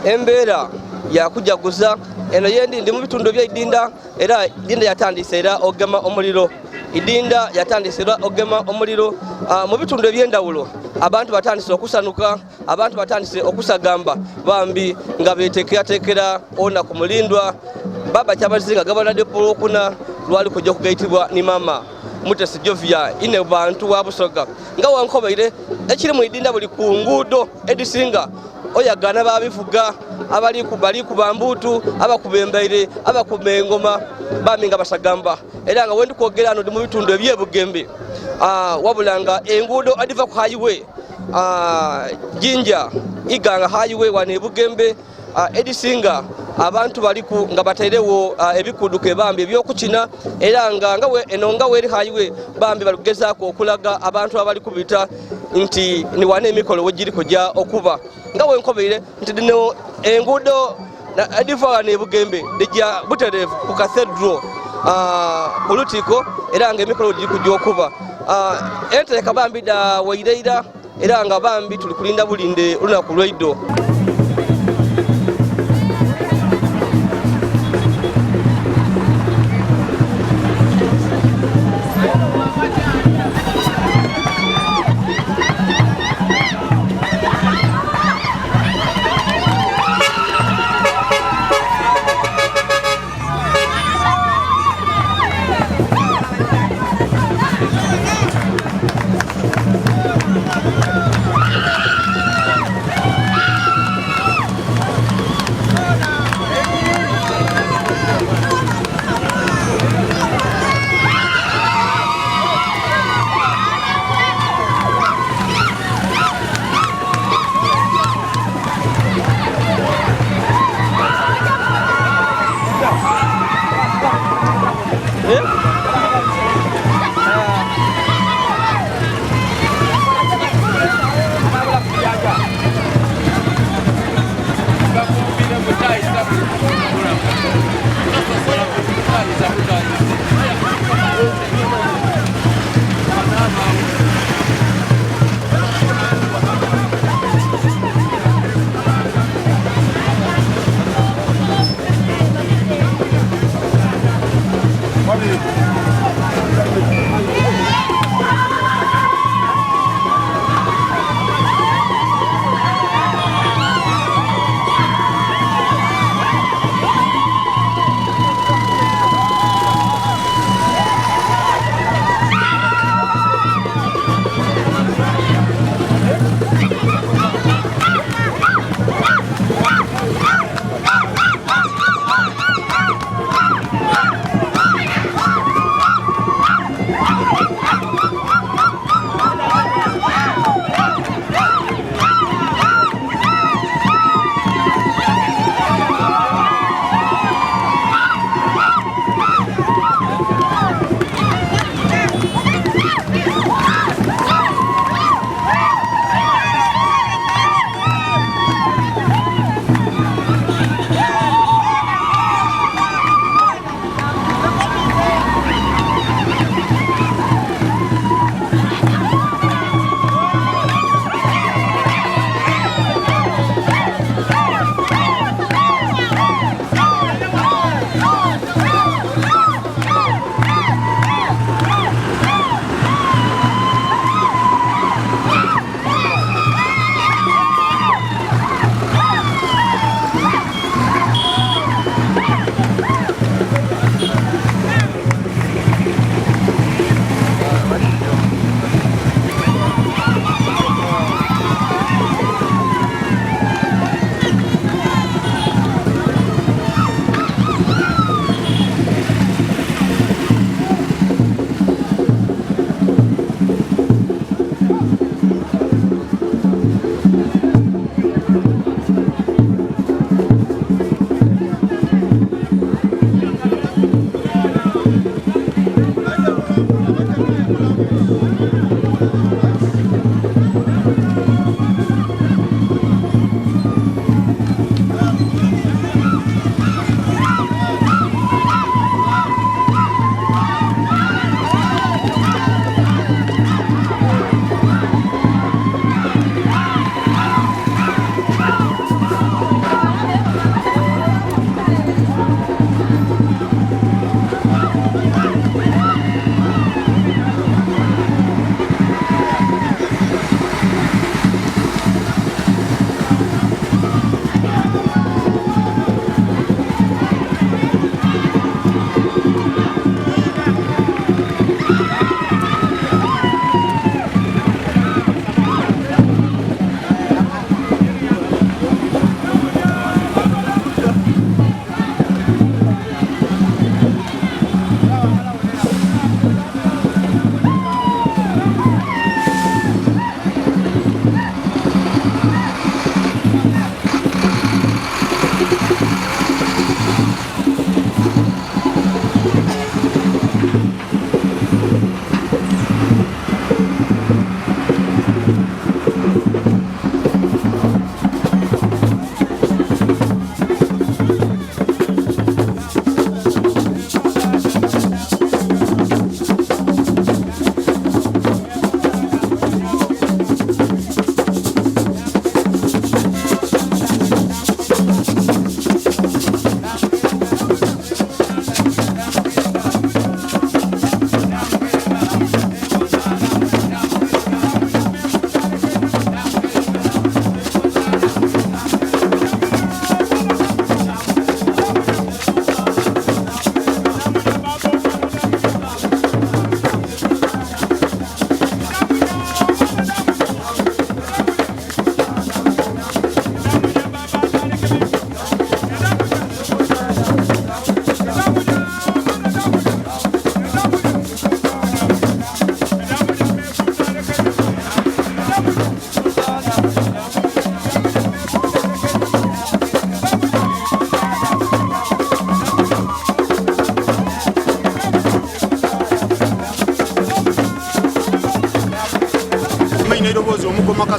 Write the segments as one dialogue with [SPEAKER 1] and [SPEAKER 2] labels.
[SPEAKER 1] embeera yakujaguza eno yendi ndi mu bitundu by'Idinda era Idinda yatandise era ogema omuliro Idinda yatandise era ogema omuliro mu bitundu eby'endawulo abantu batandise okusanuka abantu batandise okusagamba bambi nga beteekerateekera ona ku mulindwa baba kyabazinga gabalade polokuna lwali kujja kugaitibwa ni mama Mutesi Jovia Ihnebantu wa Busoga nga wankobaire ekiri mu Idinda buli ku nguudo edisinga oyagana babivuga abali ku bambutu abakubembaire abakubengoma baminga basagamba era nga wendi kwogera ano ndi mu bitundu ebyebugembe wabulanga enguudo adiva ku highway jinja iganga highway wane bugembe edisinga abantu baliku nga batairewo ebikuduke bambi ebyokukina era nga weri highway bambi balugezaako okulaga abantu abali kubita nti ni wane emikolo wegiri kujja okuva nga wenkobeire nti dino enguudo adiva wane bugembe dijja buterevu ku cathedral ku Lutiko era nga emikolo giri kujja okuva entereka bambi da waireira era nga bambi tuli kulinda bulinde lunaku lwaido.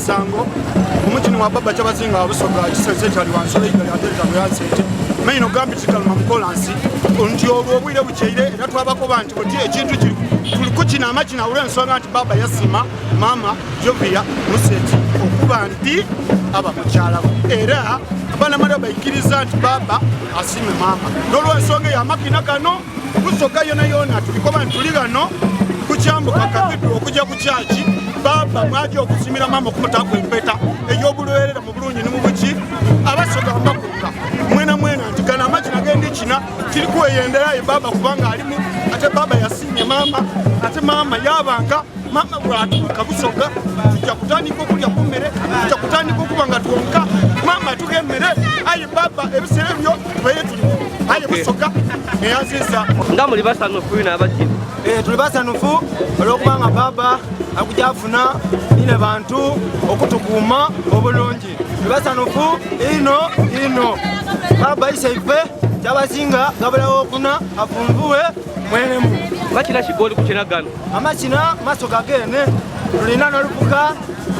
[SPEAKER 2] musango omukini wa baba kyabazinga abusoga kisese kyali wansolo igali atereka yansete maino gambi tikaluma mukolansi nti olwo obwire bukyire era twabakoba nti boti ekintu tuli kukina amakina olw'ensonga nti baba yasima mama Jovia Mutesi okuba nti aba mukyala era abanamala bayikiriza nti baba asime mama n'olw'ensonga y'amakina gano kusoga yona tulikoba nti tuli gano kukyambuka kakidu okujja ku kyaki baba mwaje okusimira mama okumutaako empeta ey'obulwerera mu bulungi ne mu buki abasoga bakuka mwena nti gana amakina gendi kina kiri kweyenderayo baba kubanga alimu ate baba yasimye mama ate mama yabanga mama bwatuka busoga tujja kutandika okulya ku mmere tujja kutandika okuba nga twonka mama tuge emmere aye baba ebisere byo tubaye tulimu aye busoga neyaziza
[SPEAKER 1] nga muli basanufu n'abakini
[SPEAKER 3] tuli basanufu olw'okubanga baba akujafuna Ihnebantu okutukuuma obulungi tuli basanufu ino baba isaife kyabazinga gabulawo okuna afunvuwe mwenemu
[SPEAKER 1] makina kigoli kukina gano
[SPEAKER 3] amakina masoga gene tulina n'olubuga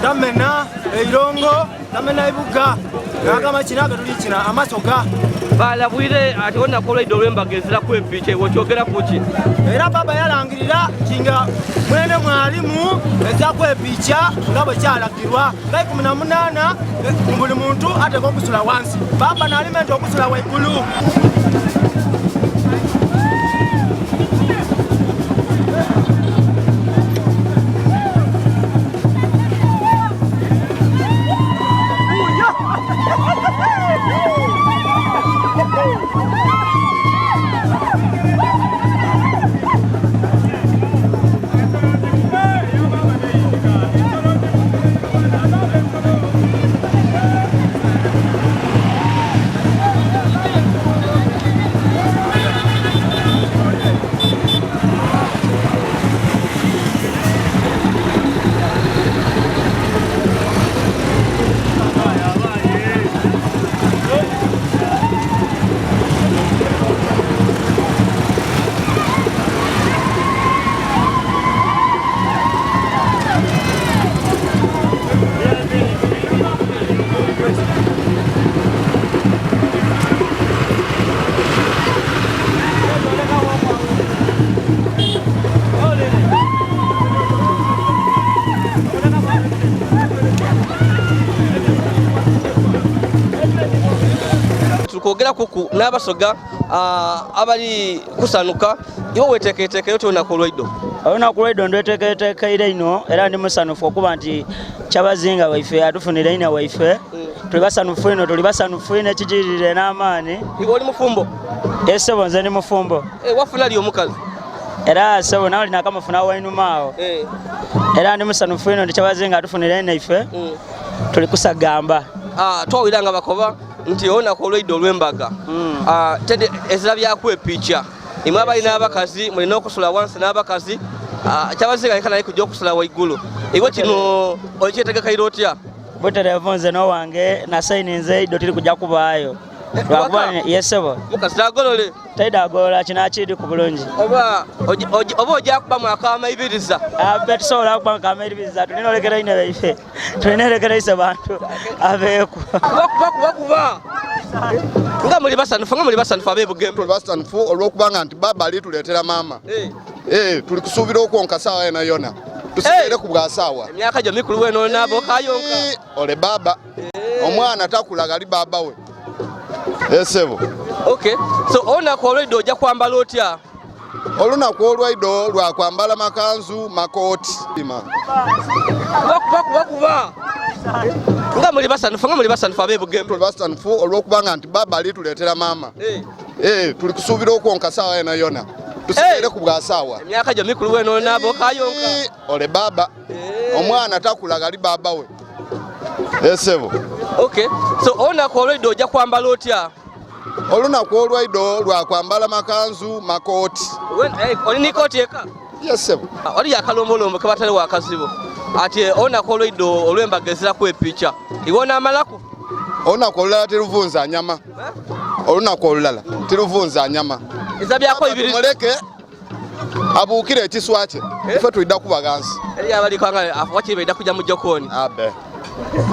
[SPEAKER 3] tamena eirongo tamena ibuga naga amakina gatulikina amasoga
[SPEAKER 1] balabwire ati olunaku olw'eiddo olw'embaga eziraku empica ewo kyogera kuki
[SPEAKER 3] era baba yalangirira kinga mwene mwalimu ezaku empica nga bwe kyalagirwa nga 18 buli muntu ateka okusula wansi baba nalimenti okusula waigulu
[SPEAKER 1] kwogera kuku n'abasoga abali kusanuka iwe weteeketeekeyo ti olunaku olw'eiddo
[SPEAKER 4] olunaku olw'eiddo ndweteeketeekeire ino era ndi musanufu okuba nti kyabazinga waife atufunira ina waife tuli basanufu ino tuli basanufu ino ekijirire n'amaani
[SPEAKER 1] iwe oli mufumbo
[SPEAKER 4] esebo nze ndi mufumbo
[SPEAKER 1] wafuna li omukazi
[SPEAKER 4] era sebo nawe olina akamufuna wainumaawo era ndi musanufu ino ndi kyabazinga atufunira ina ife tuli kusagamba
[SPEAKER 1] twawiranga bakoba nti olunaku olw'eiddo olw'embaga tende ezirabyaku epica imwe abalina abakazi mulina okusula wansi n'abakazi kyabazinga lekana kujja okusula waigulu iwe kino okyetegekaire otya
[SPEAKER 4] butereevu nze n'owange nasayininze eiddo tiri kujja kubaayo lwakuba yesebo
[SPEAKER 1] mukazi tagolole
[SPEAKER 4] taidagolola kinakiri ku bulungi
[SPEAKER 1] oba ojja kuba mwaka w'amayibiriza
[SPEAKER 4] abe tusobola kuba mwaka w'amayibiriza tulina olekera ine baife tulina olekera ise bantu abeeku
[SPEAKER 1] kuba nga muli basanufu ab'ebugembe
[SPEAKER 5] tuli basanufu olw'okubanga nti baba alituleetera maama tuli kusuubira okwonka saawa yona tusigere ku bwa saawa
[SPEAKER 1] emyaka gyo mikulu weno nabo kayonka
[SPEAKER 5] ole baba omwana takulaga ali baba we esebo
[SPEAKER 1] okay so olunaku olw'eiddo ojja kwambala otya
[SPEAKER 5] olunaku olw'eiddo lwakwambala makanzu makooti
[SPEAKER 1] kuba nga muli basanufu ab'ebugembe
[SPEAKER 5] tuli basanufu olw'okubanga nti baba alituleetera maama tuli kusuubira okwonka saawa yona tusigere ku bwa saawa
[SPEAKER 1] emyaka gyo mikulu weno nabo kayonka
[SPEAKER 5] ole baba omwana takulaga ali baba we esebo
[SPEAKER 1] okay so olunaku olw'eiddo ojja kwambala otya
[SPEAKER 5] olunaku olw'eiddo lwakwambala makanzu makooti
[SPEAKER 1] olina ikooti eka
[SPEAKER 5] yesebo
[SPEAKER 1] oli yakalombolombo ke batali wakazibu ati olunaku olw'eiddo olw'embaga eziraku epica iwe onaamalaku
[SPEAKER 5] olunaku olulala teruvunza nyama olunaku olulala teruvunza nyama
[SPEAKER 1] ezabyako ibiri
[SPEAKER 5] muleke abuukire ekiswa kye ife tulidda kubagansi
[SPEAKER 1] eri abaliko nga wakiri baidda kujja mu jokoni
[SPEAKER 5] abe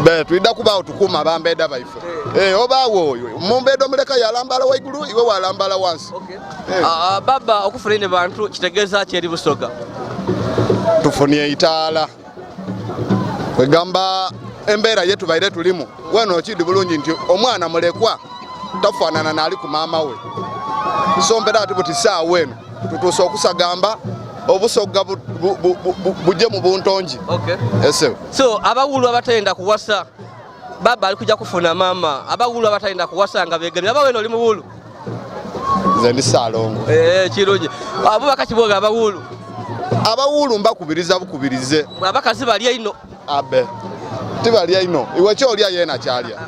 [SPEAKER 5] be tuida kuba otukuma bambeda baife obawo oyo mumbedo muleka yalambala waigulu iwe walambala wansi.
[SPEAKER 1] Baba okufuna Ihnebantu kitegeeza ki eri Busoga?
[SPEAKER 5] Tufunie itaala kwegamba embeera yetu baire tulimu wano okidi bulungi nti omwana mulekwa tafaanana nali ku maama we so mbeera ati buti saa wenu tutuusa okusagamba Obusoga bujje mu buntongi.
[SPEAKER 1] So abawulu abatayenda kuwasa baba ali kujja kufuna mama, abawulu abatayenda kuwasa nga begemye abaweno oli muwulu
[SPEAKER 5] nze ndi Saalongo.
[SPEAKER 1] Kirungi Abubaka Kiboga abawulu
[SPEAKER 5] mbakubiriza bukubirize
[SPEAKER 1] abakazi balya ino
[SPEAKER 5] abe tibalya ino iwe kyolya yena kyalya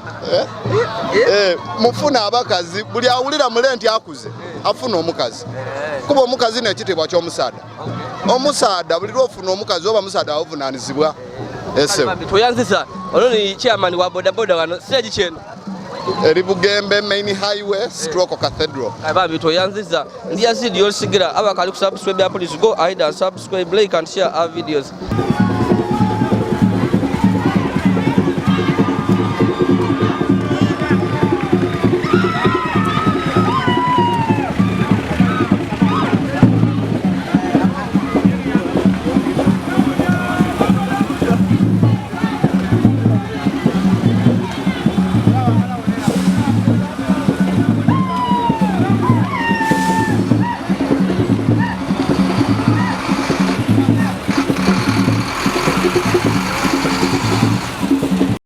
[SPEAKER 5] mufuna abakazi buli awulira mulenti akuze afuna omukazi kuba omukazi nekitibwa ky'omusaada omusaada buli lwofuna omukazi oba musaada avunaanizibwa
[SPEAKER 1] toyanziza ono ni chairman wa bodaboda wano stage kyeno
[SPEAKER 5] eri Bugembe main highway stroke cathedral
[SPEAKER 1] ababi toyanziza ndi Yazid Yolisigira abakali ku subscribe ya police go ahead and subscribe like and share our videos.